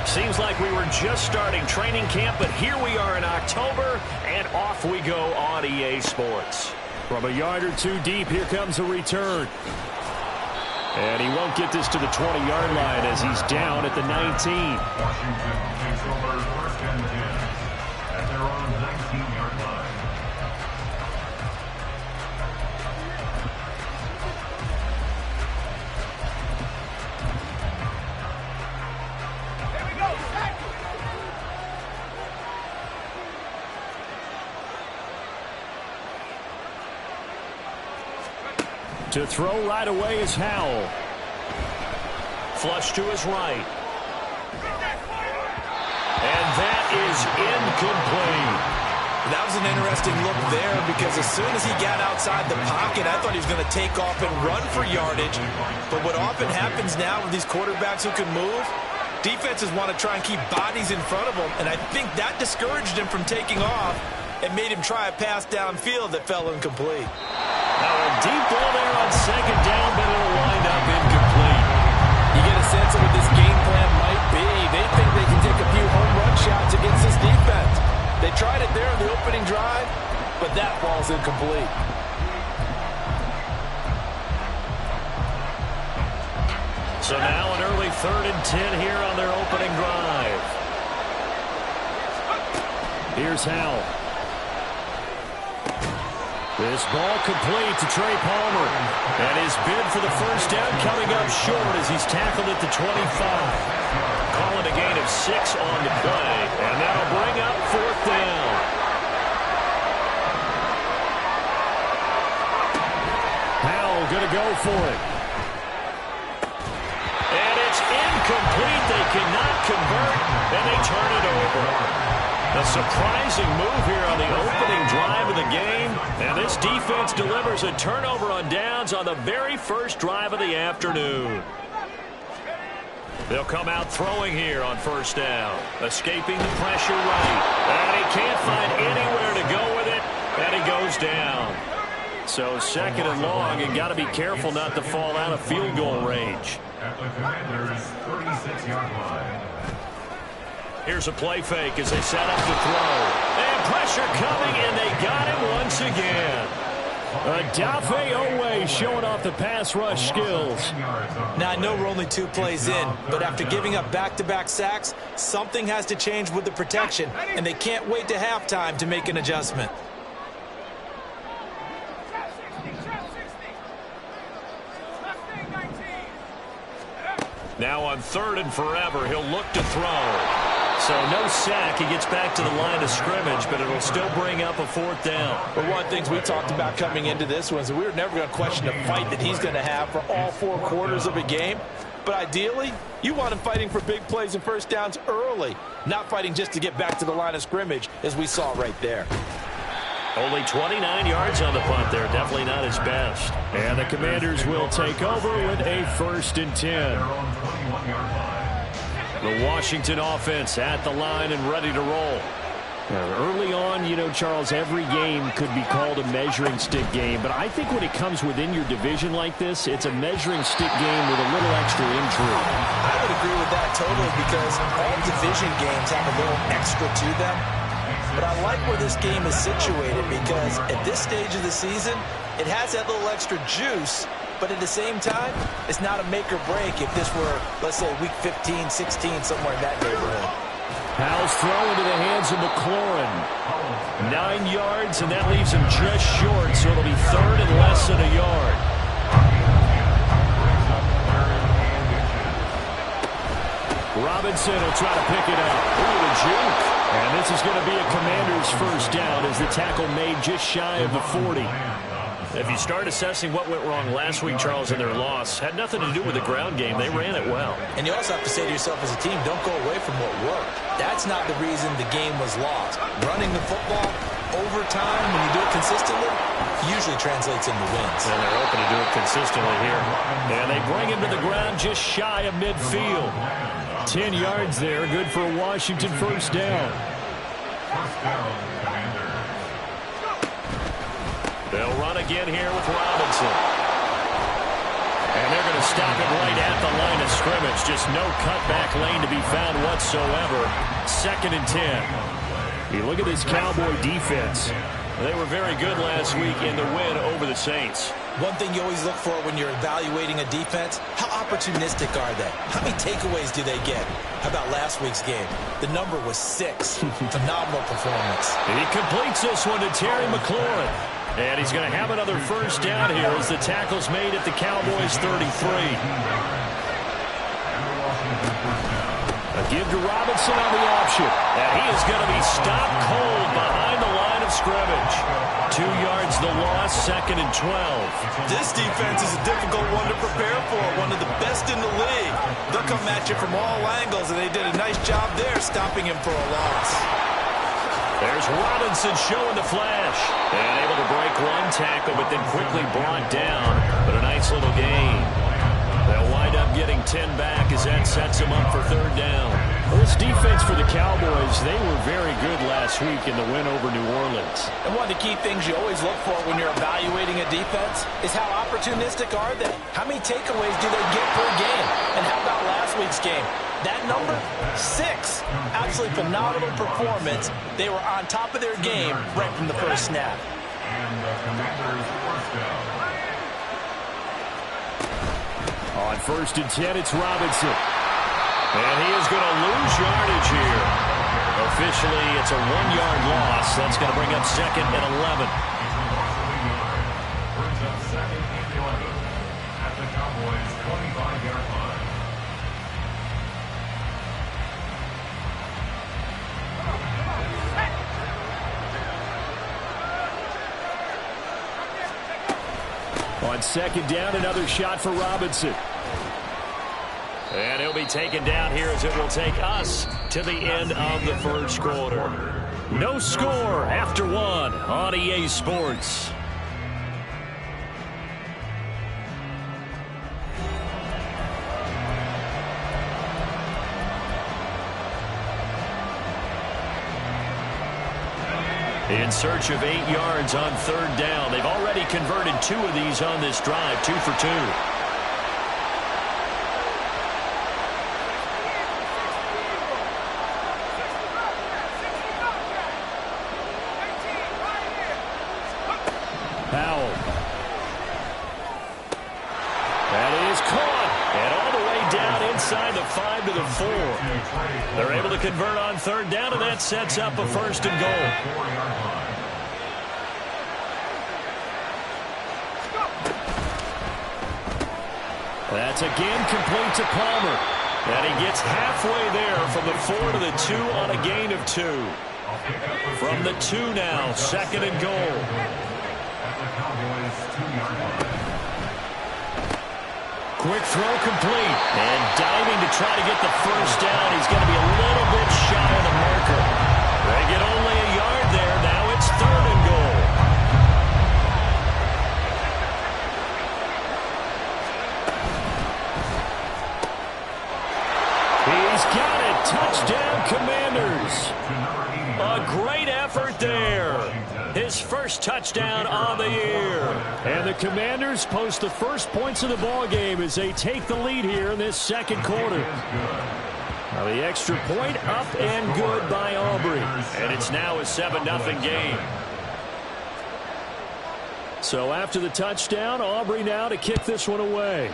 Seems like we were just starting training camp, but here we are in October, and off we go on EA Sports. From a yard or two deep, here comes a return. And he won't get this to the 20-yard line as he's down at the 19. Washington takes over first and 10 at their own 19-yard line. To throw right away is Howell. Flush to his right. And that is incomplete. That was an interesting look there because as soon as he got outside the pocket, I thought he was going to take off and run for yardage. But what often happens now with these quarterbacks who can move, defenses want to try and keep bodies in front of them, and I think that discouraged him from taking off and made him try a pass downfield that fell incomplete. Now a deep ball there on second down, but it'll wind up incomplete. You get a sense of what this game plan might be. They think they can take a few home run shots against this defense. They tried it there in the opening drive, but that ball's incomplete. So now an early 3rd and 10 here on their opening drive. Here's Howell. This ball complete to Trey Palmer. And his bid for the first down coming up short as he's tackled at the 25. Calling a gain of 6 on the play. And that'll bring up 4th down. Howell going to go for it. And it's incomplete. They cannot convert. And they turn it over. A surprising move here on the opening drive of the game. And this defense delivers a turnover on downs on the very first drive of the afternoon. They'll come out throwing here on first down. Escaping the pressure right. And he can't find anywhere to go with it. And he goes down. So 2nd and long, and got to be careful not to fall out of field goal range. At the Commander's 36-yard line. Here's a play fake as they set up to throw. And pressure coming, and they got him once again. Odafe Oweh showing off the pass rush skills. Now, I know we're only 2 plays in, but after giving up back-to-back sacks, something has to change with the protection, and they can't wait to halftime to make an adjustment. Now on 3rd and forever, he'll look to throw. So no sack. He gets back to the line of scrimmage, but it'll still bring up a 4th down. But one of the things we talked about coming into this one is that we were never going to question the fight that he's going to have for all 4 quarters of a game. But ideally, you want him fighting for big plays and first downs early, not fighting just to get back to the line of scrimmage, as we saw right there. Only 29 yards on the punt there. Definitely not his best. And the Commanders will take over with a 1st and 10. The Washington offense at the line and ready to roll. Early on, you know, Charles, every game could be called a measuring stick game. But I think when it comes within your division like this, it's a measuring stick game with a little extra intrigue. I would agree with that totally because all division games have a little extra to them. But I like where this game is situated because at this stage of the season, it has that little extra juice. But at the same time, it's not a make or break if this were, let's say, week 15, 16, somewhere in that neighborhood. Howell's throw into the hands of McLaurin. 9 yards, and that leaves him just short, so it'll be 3rd and less than a yard. Robinson will try to pick it up. Ooh, the juke. And this is going to be a Commander's first down as the tackle made just shy of the 40. If you start assessing what went wrong last week, Charles, in their loss, had nothing to do with the ground game. They ran it well. And you also have to say to yourself as a team, don't go away from what worked. That's not the reason the game was lost. Running the football over time, when you do it consistently, usually translates into wins. And they're open to do it consistently here. And they bring him to the ground just shy of midfield. 10 yards there, good for a Washington first down. First down, Commander. They'll run again here with Robinson. And they're going to stop it right at the line of scrimmage. Just no cutback lane to be found whatsoever. whatsoever. 2nd and 10. You look at this Cowboy defense. They were very good last week in the win over the Saints. One thing you always look for when you're evaluating a defense, how opportunistic are they? How many takeaways do they get? How about last week's game? The number was 6. Phenomenal performance. He completes this one to Terry McLaurin. And he's going to have another first down here as the tackle's made at the Cowboys' 33. A give to Robinson on the option. And he is going to be stopped cold behind the line of scrimmage. 2 yards the loss, 2nd and 12. This defense is a difficult one to prepare for, one of the best in the league. They'll come at you from all angles, and they did a nice job there stopping him for a loss. There's Robinson showing the flash. And able to break one tackle, but then quickly brought down. But a nice little gain. They'll wind up getting 10 back as that sets them up for 3rd down. Well, this defense for the Cowboys, they were very good last week in the win over New Orleans. And one of the key things you always look for when you're evaluating a defense is how opportunistic are they? How many takeaways do they get per game? And how about last week's game? That number, 6. Absolutely phenomenal performance. They were on top of their game right from the first snap. And the Commanders' first down. On 1st and 10, it's Robinson. And he is going to lose yardage here. Officially, it's a 1-yard loss. That's going to bring up 2nd and 11. Brings up 2nd and 11 at the Cowboys' 25-yard line. On 2nd down, another shot for Robinson. And he'll be taken down here as it will take us to the end of the first quarter. No score after 1 on EA Sports. In search of 8 yards on 3rd down. They've already converted 2 of these on this drive, 2 for 2. Powell. That is caught. And all the way down inside the 5 to the 4. They're able to convert on 3rd down, and that sets up a 1st and goal. That's again complete to Palmer. And he gets halfway there from the 4 to the 2 on a gain of 2. From the 2 now, 2nd and goal. Quick throw complete. And diving to try to get the first down. He's going to be a little bit shy of the marker. They get only a yard there. Now it's 3rd and goal. He's got it. Touchdown, Commanders. A great effort there. His first touchdown on the year. And the Commanders post the first points of the ball game as they take the lead here in this 2nd quarter. Now the extra point up and good by Aubrey. And it's now a 7-0 game. So after the touchdown, Aubrey now to kick this one away.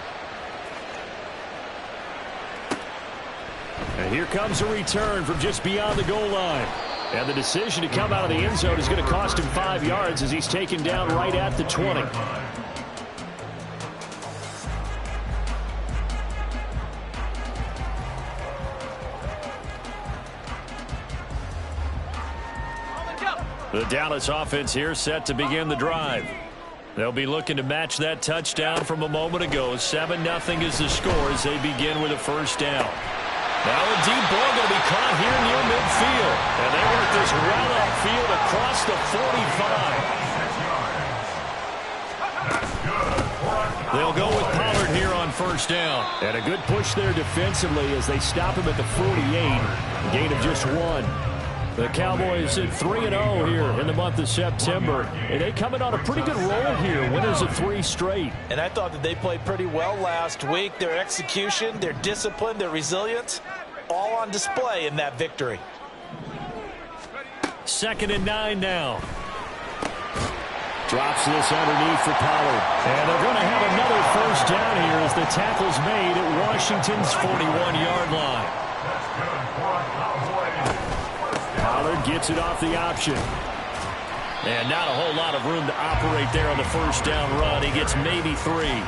And here comes a return from just beyond the goal line. And the decision to come out of the end zone is going to cost him 5 yards as he's taken down right at the 20. The Dallas offense here set to begin the drive. They'll be looking to match that touchdown from a moment ago. 7-0 is the score as they begin with a first down. Now a deep ball going to be caught here near midfield. And they work this well upfield across the 45. They'll go with Pollard here on first down. And a good push there defensively as they stop him at the 48. A gain of just 1. The Cowboys at 3-0 here in the month of September. And they coming on a pretty good roll here. Winners of 3 straight. And I thought that they played pretty well last week. Their execution, their discipline, their resilience. all on display in that victory. 2nd and 9 now. Drops this underneath for Pollard. And they're going to have another first down here as the tackle's made at Washington's 41-yard line. Pollard gets it off the option. And not a whole lot of room to operate there on the first down run. He gets maybe 3.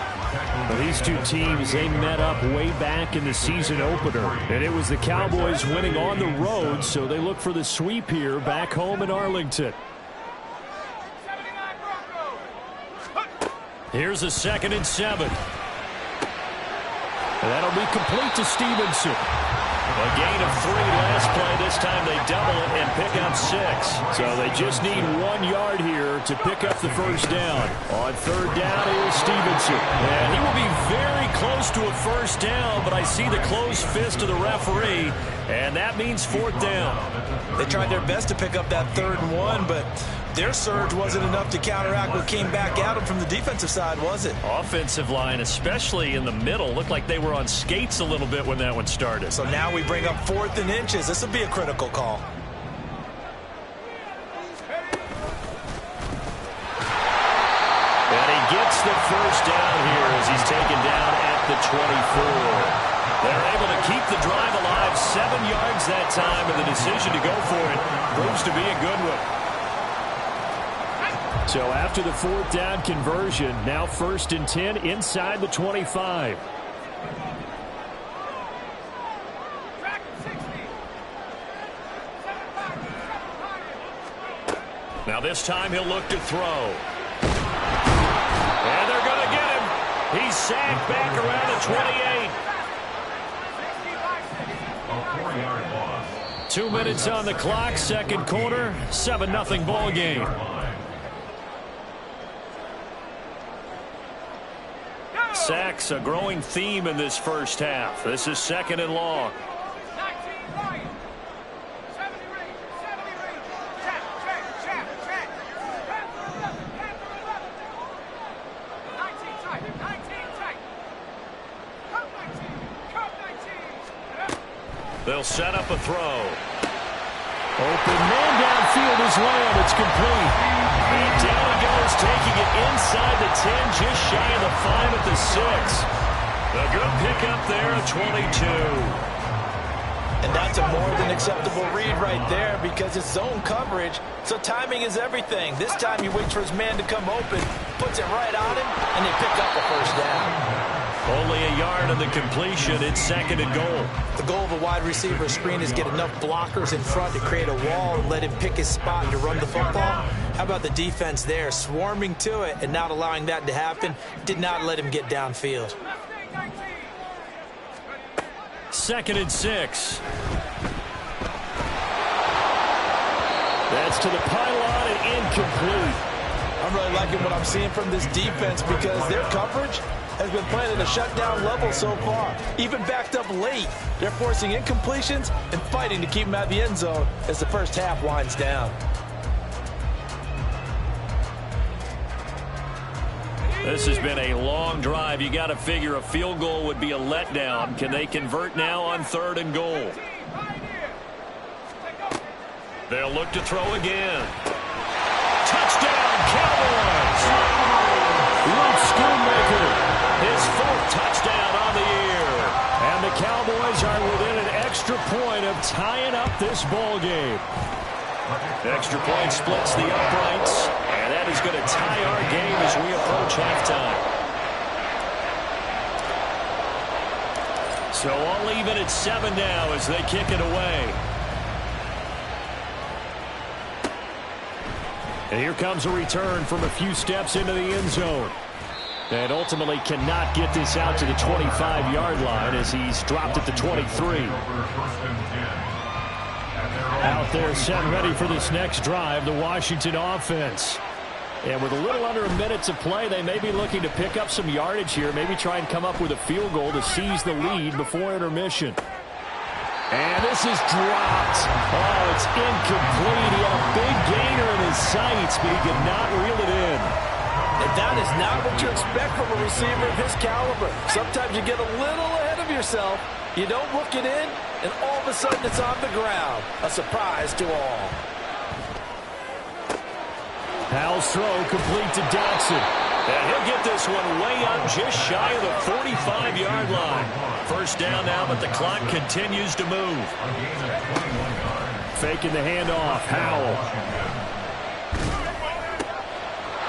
Well, these two teams, they met up way back in the season opener. And it was the Cowboys winning on the road, so they look for the sweep here back home in Arlington. Here's a 2nd and 7. And that'll be complete to Stevenson. A gain of 3 last play. This time they double it and pick up 6. So they just need 1 yard here to pick up the first down. On 3rd down is Stevenson. And he will be very close to a first down, but I see the closed fist of the referee, and that means 4th down. They tried their best to pick up that 3rd and 1, but their surge wasn't enough to counteract what came back at them from the defensive side, was it? Offensive line, especially in the middle, looked like they were on skates a little bit when that one started. So now we bring up 4th and inches. This will be a critical call. And he gets the first down here as he's taken down at the 24. They're able to keep the drive alive, 7 yards that time, and the decision to go for it proves to be a good one. So after the 4th down conversion, now 1st and 10 inside the 25. Now this time he'll look to throw. And they're going to get him. He's sacked back around the 28. 2 minutes on the clock, 2nd quarter, 7-0 ball game. Sacks, a growing theme in this first half. This is 2nd and long. They'll set up a throw. Open man downfield is Lamb. It's complete. And down he goes, taking it inside the 10, just shy of the 5 at the 6. A good pickup there at 22. And that's a more than acceptable read right there because it's zone coverage, so timing is everything. This time he waits for his man to come open, puts it right on him, and they pick up a first down. Only a yard on the completion. It's 2nd and goal. The goal of a wide receiver screen is get enough blockers in front to create a wall and let him pick his spot to run the football. How about the defense there, swarming to it and not allowing that to happen? Did not let him get downfield. 2nd and 6. That's to the pylon and incomplete. I'm really liking what I'm seeing from this defense because their coverage has been playing at a shutdown level so far. Even backed up late, they're forcing incompletions and fighting to keep them out of the end zone as the first half winds down. This has been a long drive. You got to figure a field goal would be a letdown. Can they convert now on 3rd and goal? They'll look to throw again. Touchdown, Cowboys! Luke Schoonmaker, his 4th touchdown on the year. And the Cowboys are within an extra point of tying up this ball game. Extra point splits the uprights, and that is going to tie our game as we approach halftime. So all even at 7 now as they kick it away. And here comes a return from a few steps into the end zone. And ultimately cannot get this out to the 25-yard line as he's dropped at the 23. Out there set ready for this next drive, the Washington offense. And with a little under a minute to play, they may be looking to pick up some yardage here, maybe try and come up with a field goal to seize the lead before intermission. And this is dropped. Oh, it's incomplete. He had a big gainer in his sights, but he could not reel it in. And that is not what you expect from a receiver of his caliber. Sometimes you get a little ahead of yourself. You don't look it in, and all of a sudden it's on the ground. A surprise to all. Howell's throw complete to Dotson. And he'll get this one way up just shy of the 45-yard line. First down now, but the clock continues to move. Faking the handoff. Howell.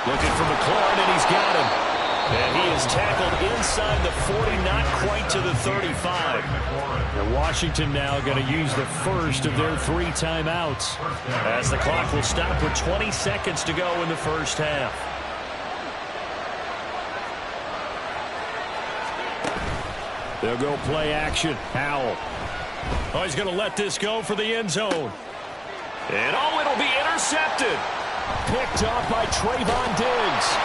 Looking for McLaurin, and he's got him. And he is tackled inside the 40, not quite to the 35. And Washington now going to use the first of their 3 timeouts, as the clock will stop with 20 seconds to go in the first half. They'll go play action. Howell. Oh, he's going to let this go for the end zone. And it'll be intercepted. Picked off by Trayvon Diggs.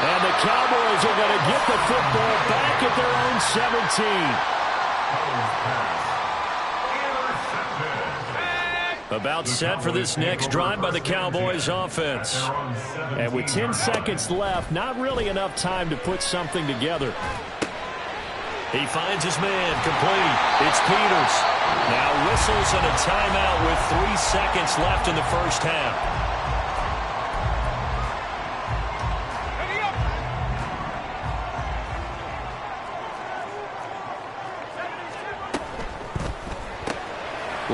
And the Cowboys are going to get the football back at their own 17. About set for this next drive by the Cowboys offense. And with 10 seconds left, not really enough time to put something together. He finds his man, complete. It's Peters. Now whistles and a timeout with 3 seconds left in the first half.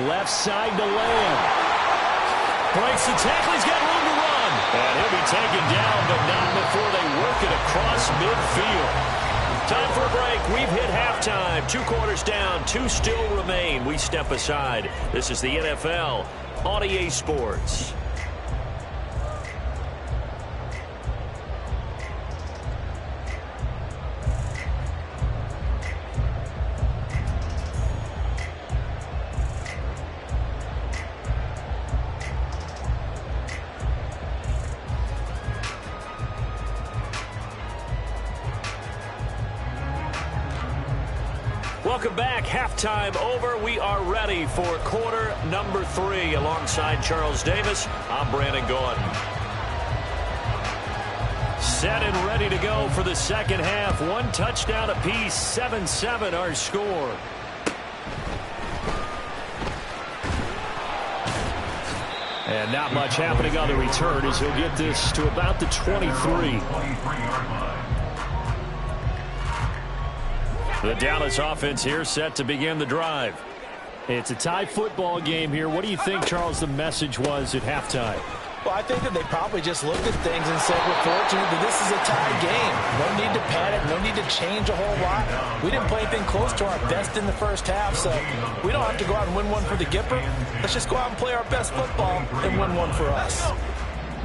Left side to Lamb. Breaks the tackle. He's got room to run. And he'll be taken down, but not before they work it across midfield. Time for a break. We've hit halftime. 2 quarters down. 2 still remain. We step aside. This is the NFL on EA Sports. Welcome back. Halftime over. We are ready for quarter number 3. Alongside Charles Davis, I'm Brandon Gordon. Set and ready to go for the second half. 1 touchdown apiece. 7-7 our score. And not much happening on the return as he'll get this to about the 23. The Dallas offense here set to begin the drive. It's a tie football game here. What do you think, Charles, the message was at halftime? Well, I think that they probably just looked at things and said, we're fortunate that this is a tie game. No need to panic. No need to change a whole lot. We didn't play anything close to our best in the first half, so we don't have to go out and win one for the Gipper. Let's just go out and play our best football and win one for us.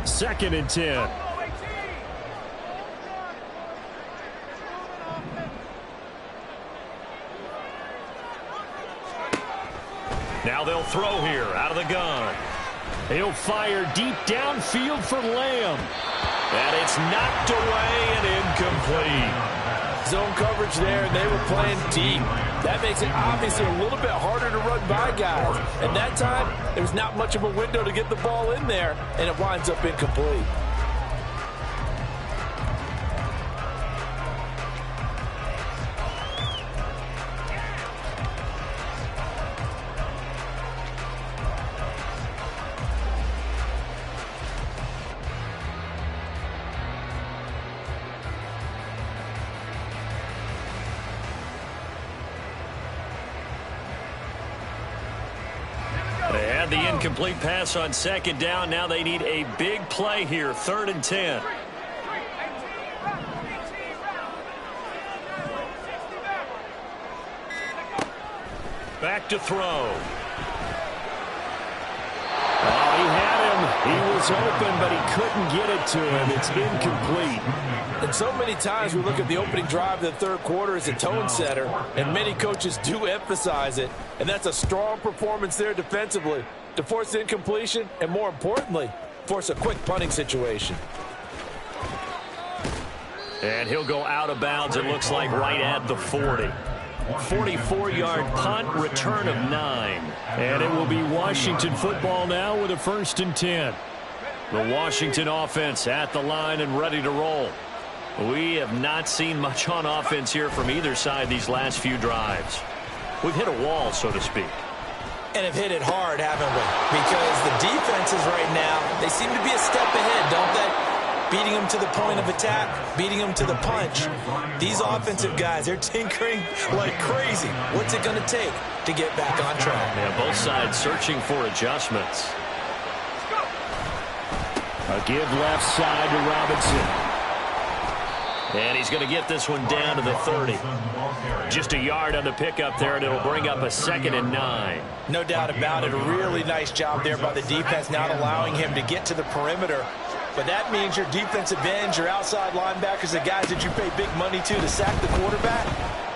2nd and 10. Now they'll throw here out of the gun. He'll fire deep downfield for Lamb. And it's knocked away and incomplete. Zone coverage there, and they were playing deep. That makes it obviously a little bit harder to run by guys. And that time, there was not much of a window to get the ball in there, and it winds up incomplete. They had the incomplete pass on 2nd down. Now they need a big play here. 3rd and 10. Back to throw. Oh, he had him. He was open, but he couldn't get it to him. It's incomplete. And so many times we look at the opening drive of the 3rd quarter as a tone setter, and many coaches do emphasize it. And that's a strong performance there defensively to force incompletion and, more importantly, force a quick punting situation. And he'll go out of bounds, it looks like, right at the 40. 44-yard punt, return of 9. And it will be Washington football now with a 1st and 10. The Washington offense at the line and ready to roll. We have not seen much on offense here from either side these last few drives. we've hit a wall, so to speak. And have hit it hard, haven't we? Because the defenses right now, they seem to be a step ahead, don't they? Beating them to the point of attack, beating them to the punch. These offensive guys, they're tinkering like crazy. What's it going to take to get back on track? Yeah, both sides searching for adjustments. A give left side to Robinson. And he's going to get this one down to the 30. Just a yard on the pickup there, and it'll bring up a 2nd and 9. No doubt about it. A really nice job there by the defense, not allowing him to get to the perimeter. But that means your defensive ends, your outside linebackers, the guys that you pay big money to sack the quarterback,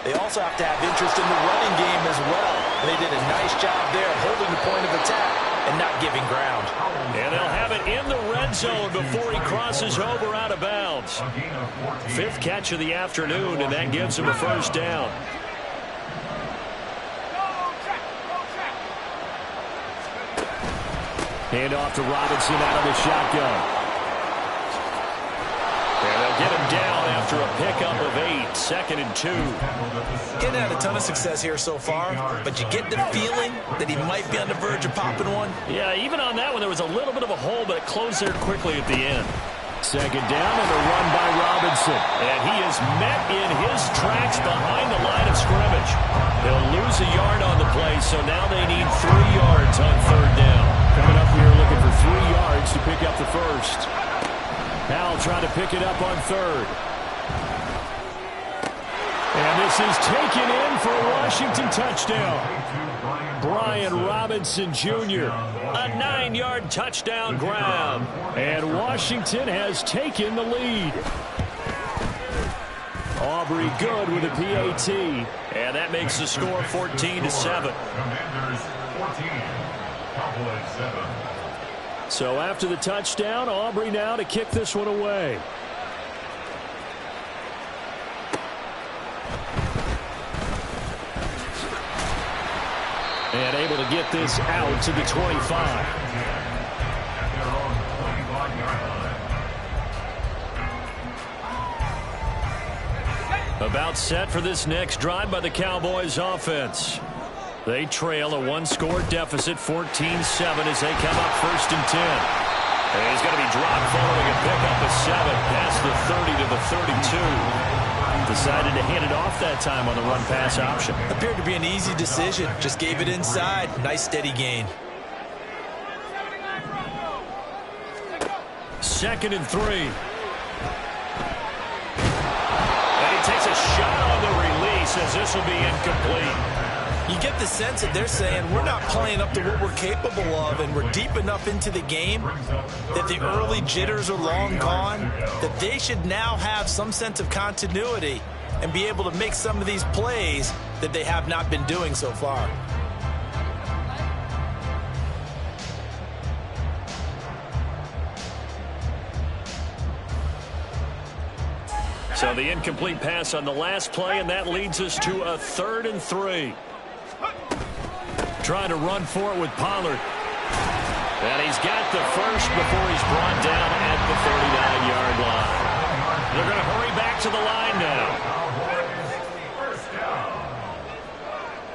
they also have to have interest in the running game as well. And they did a nice job there holding the point of attack and not giving ground. And they'll have it in the red zone before he crosses over out of bounds. 5th catch of the afternoon, and that gives him a first down. Hand off to Robinson out of the shotgun. And they'll get him down after a pickup of 8, 2nd and 2. Getting had a ton of success here so far, but you get the feeling that he might be on the verge of popping one. Yeah, even on that one, there was a little bit of a hole, but it closed there quickly at the end. 2nd down and a run by Robinson. And he is met in his tracks behind the line of scrimmage. They'll lose a yard on the play, so now they need 3 yards on 3rd down. Coming up here looking for 3 yards to pick up the first. Howell trying to pick it up on 3rd. And this is taken in for a Washington touchdown. Brian Robinson Jr. A 9-yard touchdown grab. And Washington has taken the lead. Aubrey good with a PAT. And that makes the score 14-7. Commanders 14, Cowboys 7. So after the touchdown, Aubrey now to kick this one away. And able to get this out to the 25. About set for this next drive by the Cowboys offense. They trail a 1-score deficit, 14-7 as they come up 1st and 10. And he's going to be dropped following a pickup of 7 past the 30 to the 32. Decided to hand it off that time on the run-pass option. Appeared to be an easy decision. Just gave it inside. Nice steady gain. 2nd and 3. And he takes a shot on the release as this will be incomplete. You get the sense that they're saying we're not playing up to what we're capable of, and we're deep enough into the game that the early jitters are long gone, that they should now have some sense of continuity and be able to make some of these plays that they have not been doing so far. So the incomplete pass on the last play, and that leads us to a 3rd and 3. Trying to run for it with Pollard. And he's got the first before he's brought down at the 39-yard line. They're going to hurry back to the line now. First down.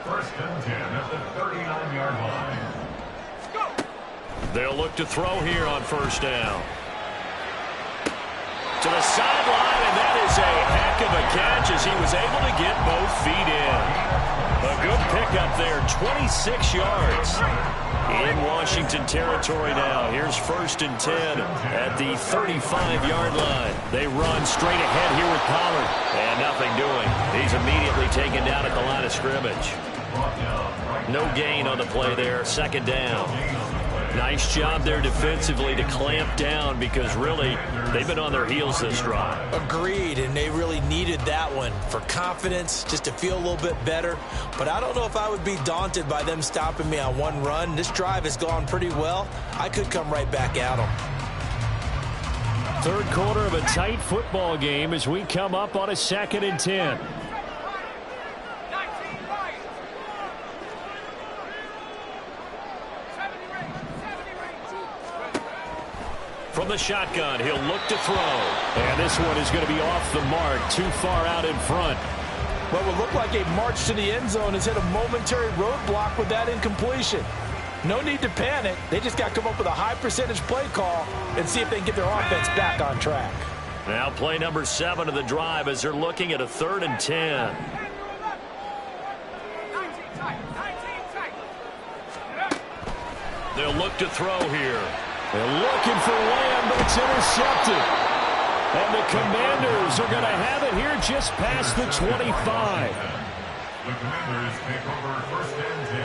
1st and 10 at the 39-yard line. They'll look to throw here on 1st down. To the sideline, and that is a heck of a catch as he was able to get both feet in. A good pickup there, 26 yards. In Washington territory now. Here's 1st and 10 at the 35-yard line. They run straight ahead here with Pollard. And nothing doing. He's immediately taken down at the line of scrimmage. No gain on the play there, 2nd down. Nice job there defensively to clamp down because really they've been on their heels this drive. Agreed, and they really needed that one for confidence, just to feel a little bit better. But I don't know if I would be daunted by them stopping me on one run. This drive has gone pretty well. I could come right back at them. 3rd quarter of a tight football game as we come up on a 2nd and 10. From the shotgun, he'll look to throw. And this one is going to be off the mark, too far out in front. What would look like a march to the end zone has hit a momentary roadblock with that incompletion. No need to panic. They just got to come up with a high percentage play call and see if they can get their offense back on track. Now play number 7 of the drive as they're looking at a 3rd and 10. They'll look to throw here. They're looking for Lamb, but it's intercepted. And the Commanders are going to have it here just past the 25. The Commanders take over 1st and 10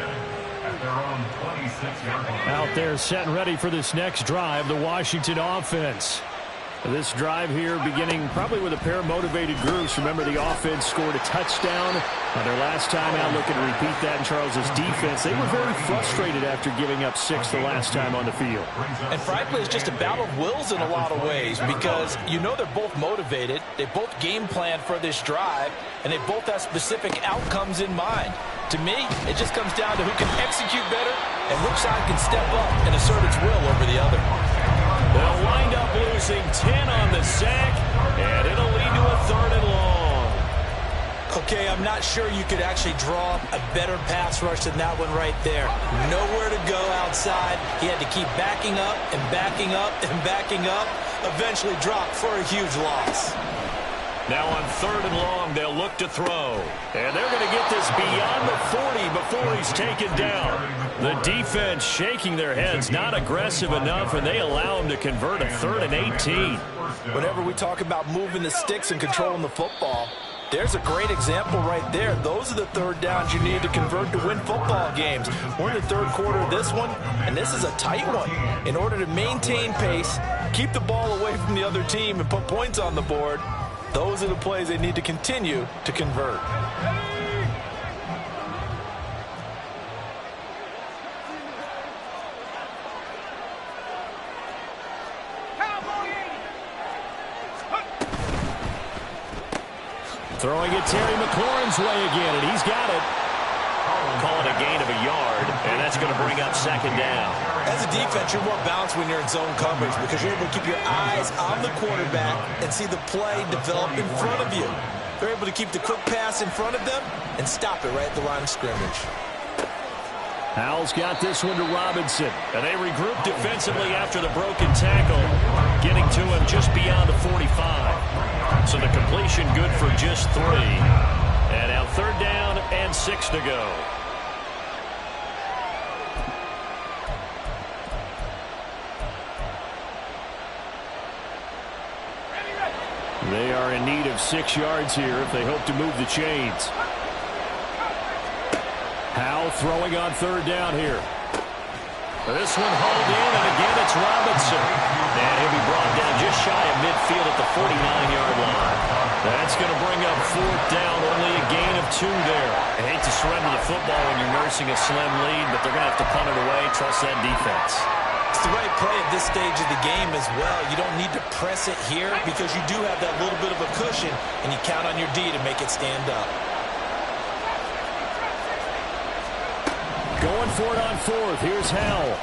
at their own 26-yard line. Out there set and ready for this next drive, the Washington offense. This drive here beginning probably with a pair of motivated groups. Remember, the offense scored a touchdown on their last time out. Looking to repeat that in Charles's defense. They were very frustrated after giving up 6 the last time on the field. And frankly, it's just a battle of wills in a lot of ways because you know they're both motivated. They both game planned for this drive, and they both have specific outcomes in mind. To me, it just comes down to who can execute better and which side can step up and assert its will over the other. They'll wind up losing 10 on the sack, and it'll lead to a 3rd and long. Okay, I'm not sure you could actually draw a better pass rush than that one right there. Nowhere to go outside. He had to keep backing up and backing up and backing up. Eventually dropped for a huge loss. Now on 3rd and long, they'll look to throw. And they're going to get this beyond the 40 before he's taken down. The defense shaking their heads, not aggressive enough, and they allow him to convert a 3rd and 18. Whenever we talk about moving the sticks and controlling the football, there's a great example right there. Those are the 3rd downs you need to convert to win football games. We're in the 3rd quarter of this one, and this is a tight one. In order to maintain pace, keep the ball away from the other team, and put points on the board, those are the plays they need to continue to convert. Throwing it Terry McLaurin's way again, and he's got it. Call it a gain of a yard, and that's going to bring up 2nd down. As a defense, you're more balanced when you're in zone coverage because you're able to keep your eyes on the quarterback and see the play develop in front of you. They're able to keep the quick pass in front of them and stop it right at the line of scrimmage. Howell's got this one to Robinson. And they regroup defensively after the broken tackle, getting to him just beyond the 45. So the completion good for just 3. And now 3rd down and 6 to go. They are in need of 6 yards here if they hope to move the chains. Howell throwing on 3rd down here. This one hauled in, and again it's Robinson. And he'll be brought down just shy of midfield at the 49-yard line. That's going to bring up 4th down, only a gain of 2 there. I hate to surrender the football when you're nursing a slim lead, but they're going to have to punt it away, trust that defense. It's the right play at this stage of the game as well. You don't need to press it here because you do have that little bit of a cushion, and you count on your D to make it stand up. Going for it on 4th. Here's Howell.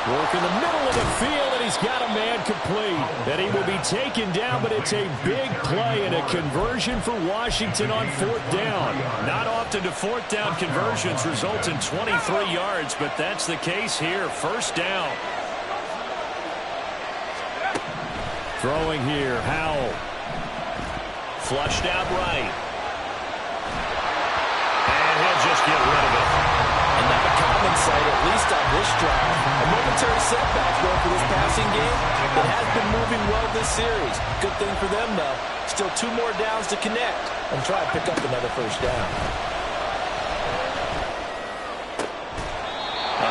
Work in the middle of the field, and he's got a man complete. And he will be taken down, but it's a big play and a conversion for Washington on 4th down. Not often do 4th down conversions result in 23 yards, but that's the case here. 1st down. Throwing here, Howell. Flushed out right. And he'll just get rid of it. And not a common sight, at least on this drive. A momentary setback, though, for this passing game. It has been moving well this series. Good thing for them, though. Still 2 more downs to connect and try to pick up another 1st down.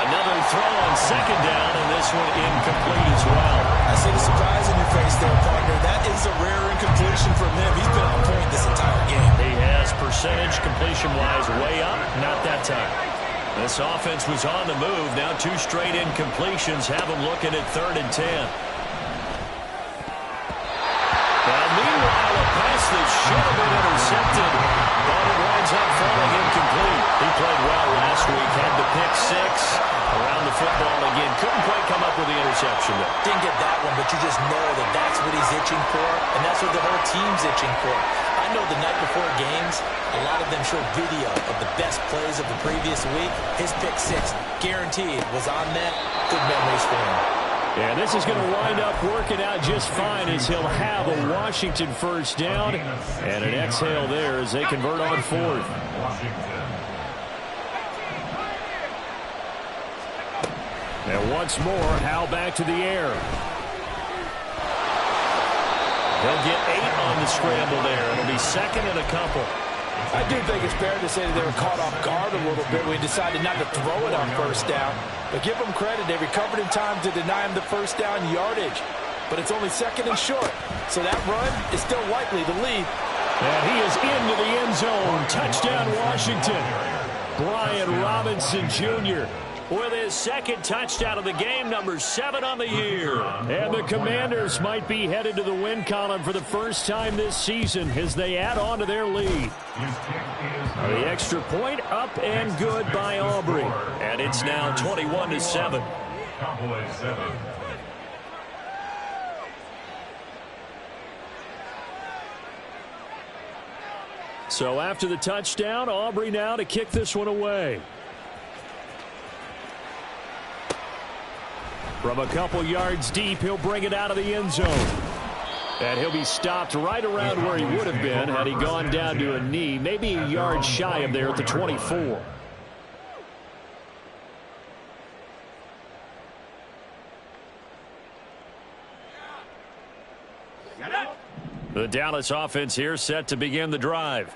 Another throw on 2nd down, and this one incomplete as well. I see the surprise in your face there, partner. That is a rare incompletion from him. He's been on point this entire game. He has percentage completion-wise way up, not that time. This offense was on the move. Now 2 straight incompletions have them looking at 3rd and 10. Well, meanwhile, a pass that should have been intercepted, but it winds up falling incomplete. He played well last week, had the pick 6 around the football again. Couldn't quite come up with the interception there. Didn't get that one, but you just know that that's what he's itching for, and that's what the whole team's itching for. I know the night before games, a lot of them show video of the best plays of the previous week. His pick six, guaranteed, was on that. Good memories for him. Yeah, this is going to wind up working out just fine as he'll have a Washington first down and an exhale there as they convert on fourth. And once more, Howell back to the air. They'll get 8 on the scramble there. It'll be second and a couple. I do think it's fair to say that they were caught off guard a little bit when he decided not to throw it on first down. But give them credit. They recovered in time to deny him the first down yardage. But it's only second and short. So that run is still likely to lead. And he is into the end zone. Touchdown, Washington. Brian Robinson Jr. with his second touchdown of the game, number 7 on the year. And the Commanders might be headed to the win column for the first time this season as they add on to their lead. The extra point up and good by Aubrey. And it's now 21-7. Cowboys 7. So after the touchdown, Aubrey now to kick this one away. From a couple yards deep, he'll bring it out of the end zone. And he'll be stopped right around where he would have been had he gone down to a knee, maybe a yard shy of there at the 24. The Dallas offense here set to begin the drive.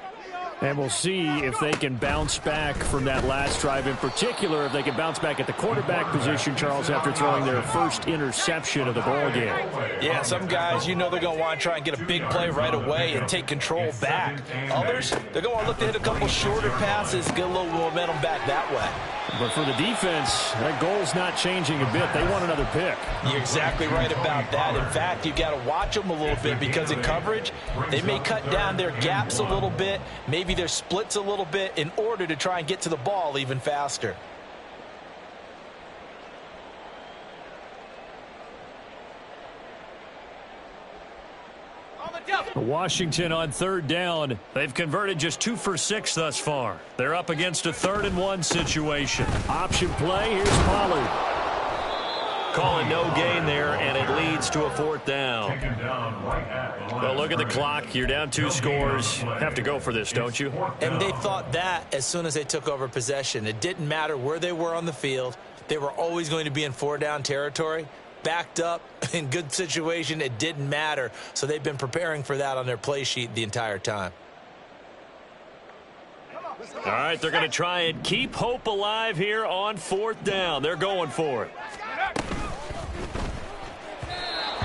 And we'll see if they can bounce back from that last drive, in particular if they can bounce back at the quarterback position, Charles, after throwing their first interception of the ball game. Yeah, some guys, you know they're going to want to try and get a big play right away and take control back. Others, they're going to want to look to hit a couple shorter passes, get a little momentum back that way. But for the defense, that goal's not changing a bit. They want another pick. You're exactly right about that. In fact, you've got to watch them a little bit because in coverage, they may cut down their gaps a little bit, maybe their splits a little bit in order to try and get to the ball even faster. Washington on third down. They've converted just 2 for 6 thus far. They're up against a 3rd and 1 situation. Option play. Here's Pollard. Calling no gain there, and it leads to a 4th down. Well, look at the clock. You're down 2 scores. Have to go for this, don't you? And they thought that as soon as they took over possession. It didn't matter where they were on the field. They were always going to be in 4-down territory. Backed up, in good situation, it didn't matter. So they've been preparing for that on their play sheet the entire time. All right, they're going to try and keep hope alive here on 4th down. They're going for it.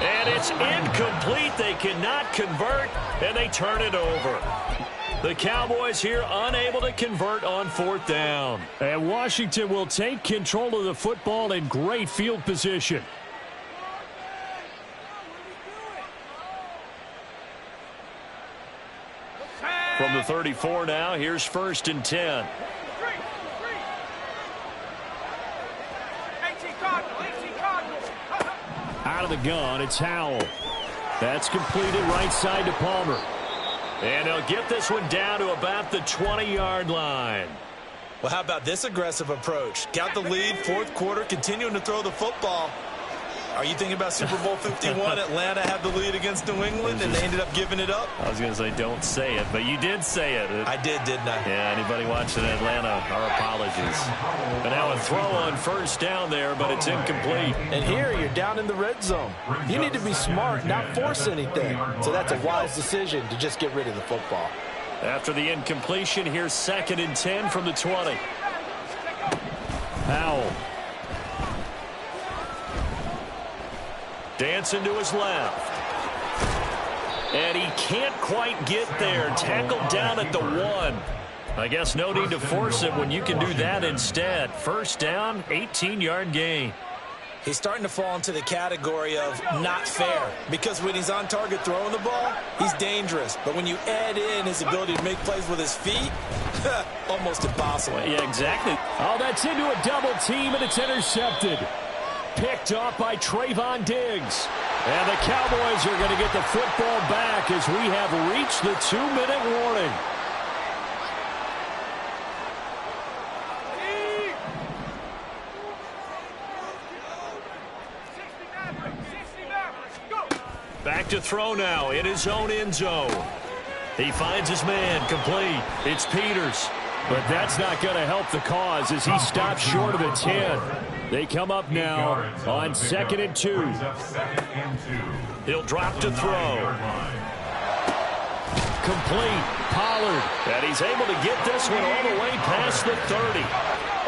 And it's incomplete. They cannot convert, and they turn it over. The Cowboys here unable to convert on 4th down. And Washington will take control of the football in great field position. From the 34 now, here's 1st and 10. Out of the gun, it's Howell. That's completed right side to Palmer. And he'll get this one down to about the 20-yard line. Well, how about this aggressive approach? Got the lead, 4th quarter, continuing to throw the football. Are you thinking about Super Bowl 51? Atlanta had the lead against New England, and they ended up giving it up? I was going to say don't say it, but you did say it. I did, didn't I? Yeah, anybody watching Atlanta, our apologies. But now a throw on 1st down there, but it's incomplete. And here you're down in the red zone. You need to be smart, not force anything. So that's a wise decision to just get rid of the football. After the incompletion, here's 2nd and 10 from the 20. Howell. Dancing to his left. And he can't quite get there. Tackled down at the 1. I guess no need to force it when you can do that instead. 1st down, 18-yard gain. He's starting to fall into the category of not fair, because when he's on target throwing the ball, he's dangerous. But when you add in his ability to make plays with his feet, almost impossible. Yeah, exactly. Oh, that's into a double team, and it's intercepted. Picked off by Trayvon Diggs. And the Cowboys are going to get the football back as we have reached the 2-minute warning. Back to throw now in his own end zone. He finds his man, complete. It's Peters. But that's not going to help the cause as he stops short of the 10. They come up now on 2nd and 2. He'll drop to throw. Complete. Pollard. And he's able to get this one all the way past the 30.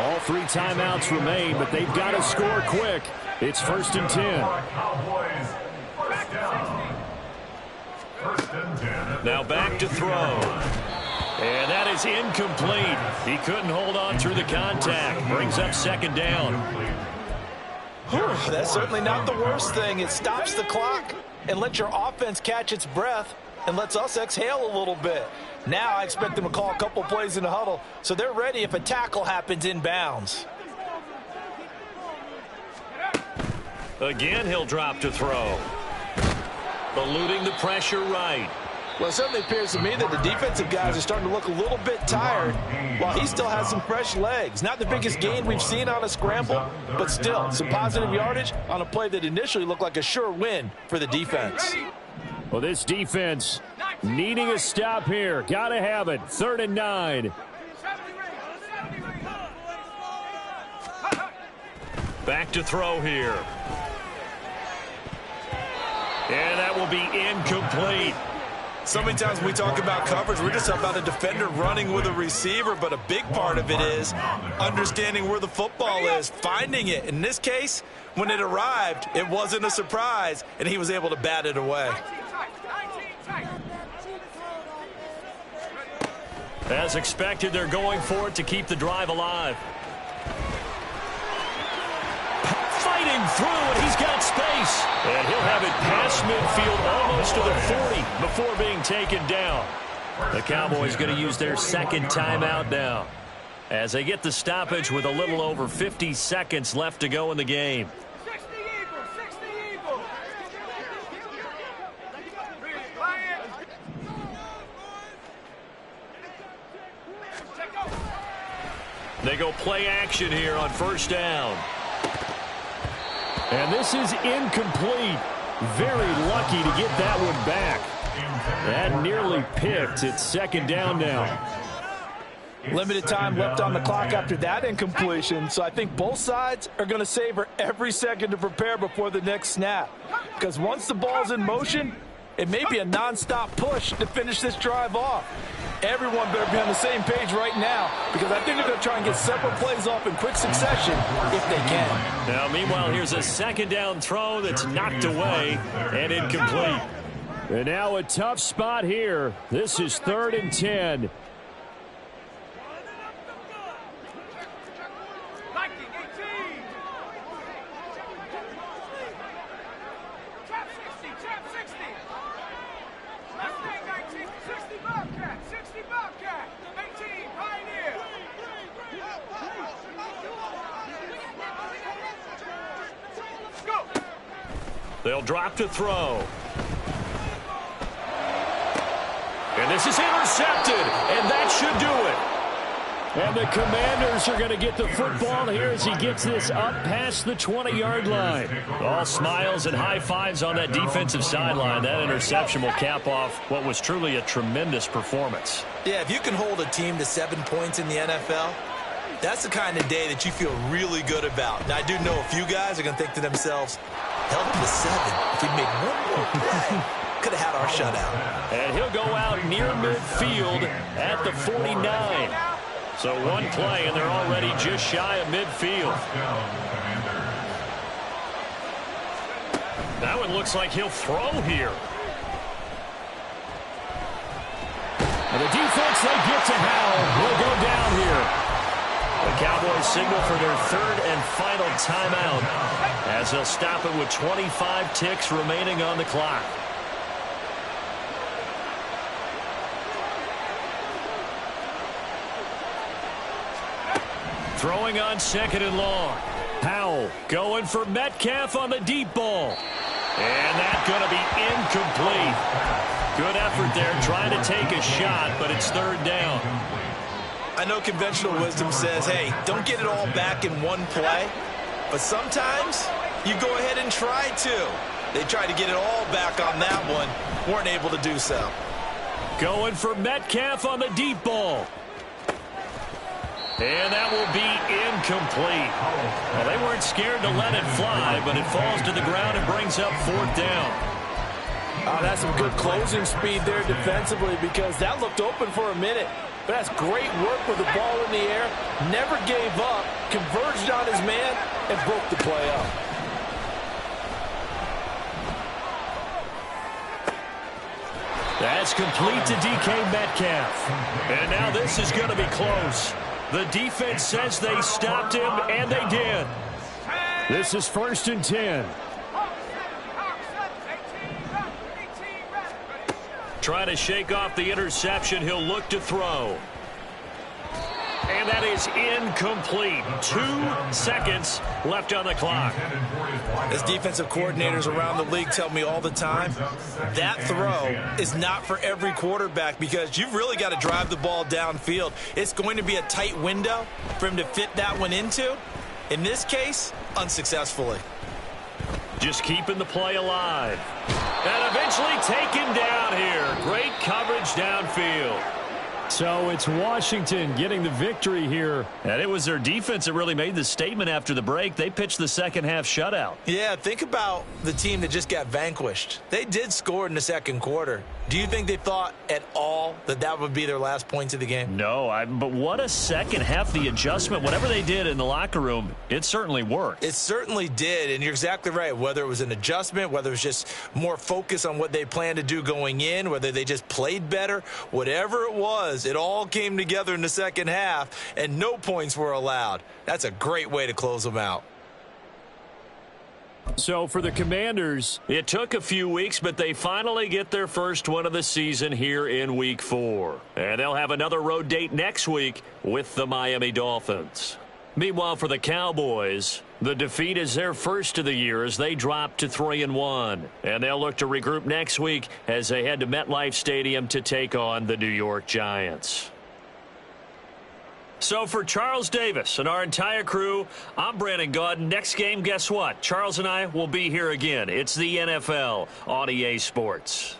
All 3 timeouts remain, but they've got to score quick. It's 1st and 10. Now back to throw. And that is incomplete. He couldn't hold on through the contact. Brings up 2nd down. That's certainly not the worst thing. It stops the clock and lets your offense catch its breath and lets us exhale a little bit. Now I expect them to call a couple plays in the huddle so they're ready if a tackle happens inbounds. Again, he'll drop to throw. Eluding the pressure right. Well, it certainly appears to me that the defensive guys are starting to look a little bit tired while he still has some fresh legs. Not the biggest gain we've seen on a scramble, but still some positive yardage on a play that initially looked like a sure win for the defense. Well, this defense needing a stop here. Got to have it. 3rd and 9. Back to throw here. And that will be incomplete. So many times when we talk about coverage, we're just about a defender running with a receiver, but a big part of it is understanding where the football is, finding it. In this case, when it arrived, it wasn't a surprise, and he was able to bat it away. As expected, they're going for it to keep the drive alive. Fighting through, and he's got space. And he'll have it past midfield, almost to the 40, before being taken down. The Cowboys going to use their 2nd timeout now, as they get the stoppage with a little over 50 seconds left to go in the game. They go play action here on 1st down. And this is incomplete. Very lucky to get that one back. That nearly picked. It's 2nd down now. Limited time left on the clock after that incompletion, so I think both sides are going to savor every second to prepare before the next snap. Because once the ball's in motion, it may be a nonstop push to finish this drive off. Everyone better be on the same page right now, because I think they're going to try and get several plays off in quick succession if they can. Now, meanwhile, here's a 2nd down throw that's knocked away and incomplete. And now a tough spot here. This is 3rd and 10. They'll drop to throw. And this is intercepted, and that should do it. And the Commanders are going to get the football here as he gets this up past the 20-yard line. All smiles and high fives on that defensive sideline. That interception will cap off what was truly a tremendous performance. Yeah, if you can hold a team to 7 points in the NFL, that's the kind of day that you feel really good about. Now, I do know a few guys are going to think to themselves, held him to 7. If we make one more play, could have had our shutout. And he'll go out near midfield at the 49. So one play, and they're already just shy of midfield. That one looks like he'll throw here. And the defense they get to Howell will go down here. The Cowboys signal for their 3rd and final timeout as they'll stop it with 25 ticks remaining on the clock. Throwing on second and long. Powell going for Metcalf on the deep ball. And that's going to be incomplete. Good effort there trying to take a shot, but it's third down. I know conventional wisdom says, hey, don't get it all back in one play. But sometimes you go ahead and try to. They tried to get it all back on that one. Weren't able to do so. Going for Metcalf on the deep ball. And that will be incomplete. Well, they weren't scared to let it fly, but it falls to the ground and brings up fourth down. That's some good closing speed there defensively because that looked open for a minute. But that's great work with the ball in the air. Never gave up, converged on his man, and broke the play up. That's complete to DK Metcalf. And now this is going to be close. The defense says they stopped him, and they did. This is 1st and 10. Trying to shake off the interception. He'll look to throw. And that is incomplete. 2 seconds left on the clock. As defensive coordinators around the league tell me all the time, that throw is not for every quarterback because you've really got to drive the ball downfield. It's going to be a tight window for him to fit that one into. In this case, unsuccessfully. Just keeping the play alive. And eventually taken down here. Great coverage downfield. So it's Washington getting the victory here. And it was their defense that really made the statement after the break. They pitched the second half shutout. Yeah, think about the team that just got vanquished. They did score in the second quarter. Do you think they thought at all that that would be their last points of the game? No, but what a second half. The adjustment, whatever they did in the locker room, it certainly worked. It certainly did, and you're exactly right. Whether it was an adjustment, whether it was just more focus on what they planned to do going in, whether they just played better, whatever it was, it all came together in the second half, and no points were allowed. That's a great way to close them out. So for the Commanders, it took a few weeks, but they finally get their first win of the season here in Week 4. And they'll have another road date next week with the Miami Dolphins. Meanwhile, for the Cowboys, the defeat is their first of the year as they drop to 3-1. And they'll look to regroup next week as they head to MetLife Stadium to take on the New York Giants. So for Charles Davis and our entire crew, I'm Brandon Gaudin. Next game, guess what? Charles and I will be here again. It's the NFL on EA Sports.